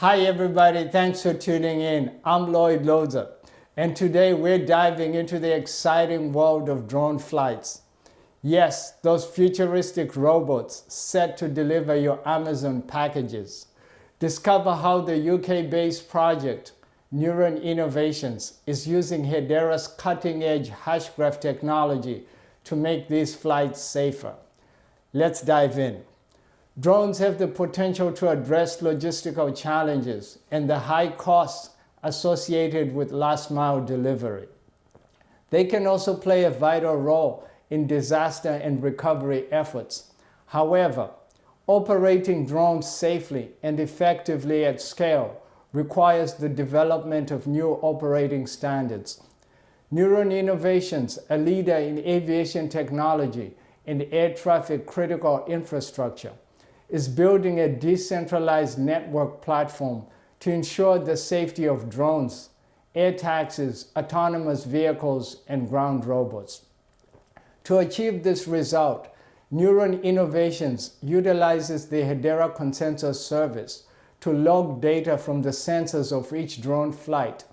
Hi everybody, thanks for tuning in. I'm Lloyd Loza, and today we're diving into the exciting world of drone flights. Yes, those futuristic robots set to deliver your Amazon packages. Discover how the UK-based project Neuron Innovations is using Hedera's cutting-edge Hashgraph technology to make these flights safer. Let's dive in. Drones have the potential to address logistical challenges and the high costs associated with last-mile delivery. They can also play a vital role in disaster and recovery efforts. However, operating drones safely and effectively at scale requires the development of new operating standards. Neuron Innovations, a leader in aviation technology and air traffic critical infrastructure, is building a decentralized network platform to ensure the safety of drones, air taxis, autonomous vehicles, and ground robots. To achieve this result, Neuron Innovations utilizes the Hedera Consensus Service to log data from the sensors of each drone flight.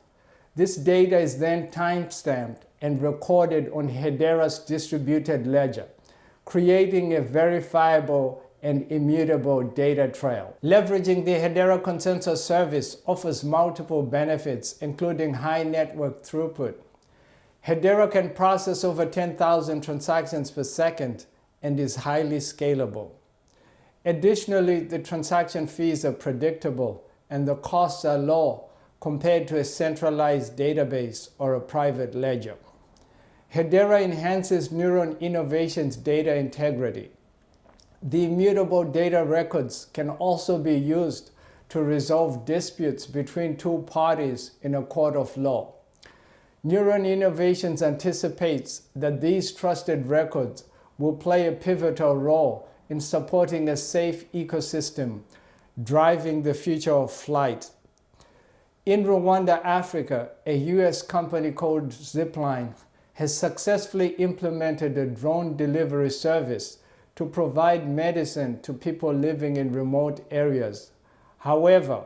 This data is then timestamped and recorded on Hedera's distributed ledger, creating a verifiable and immutable data trail. Leveraging the Hedera Consensus Service offers multiple benefits, including high network throughput. Hedera can process over 10,000 transactions per second and is highly scalable. Additionally, the transaction fees are predictable and the costs are low compared to a centralized database or a private ledger. Hedera enhances Neuron Innovations' data integrity. The immutable data records can also be used to resolve disputes between two parties in a court of law. Neuron Innovations anticipates that these trusted records will play a pivotal role in supporting a safe ecosystem, driving the future of flight. In Rwanda, Africa, a US company called Zipline has successfully implemented a drone delivery service to provide medicine to people living in remote areas. However,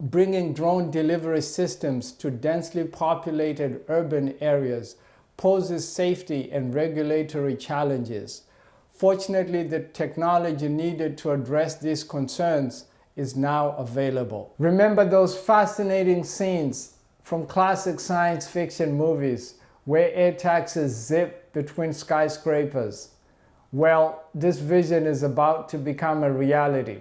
bringing drone delivery systems to densely populated urban areas poses safety and regulatory challenges. Fortunately, the technology needed to address these concerns is now available. Remember those fascinating scenes from classic science fiction movies where air taxis zip between skyscrapers? Well, this vision is about to become a reality.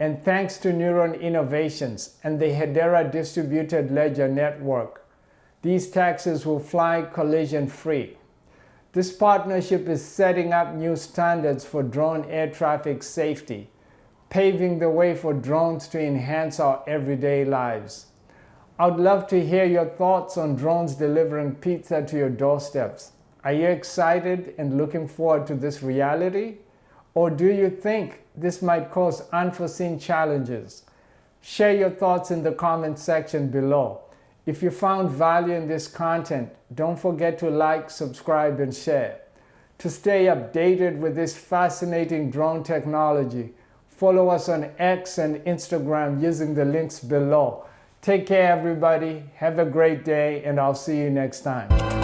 And thanks to Neuron Innovations and the Hedera Distributed Ledger Network, these taxis will fly collision-free. This partnership is setting up new standards for drone air traffic safety, paving the way for drones to enhance our everyday lives. I'd love to hear your thoughts on drones delivering pizza to your doorsteps. Are you excited and looking forward to this reality? Or do you think this might cause unforeseen challenges? Share your thoughts in the comment section below. If you found value in this content, don't forget to like, subscribe, and share. To stay updated with this fascinating drone technology, follow us on X and Instagram using the links below. Take care, everybody. Have a great day, and I'll see you next time.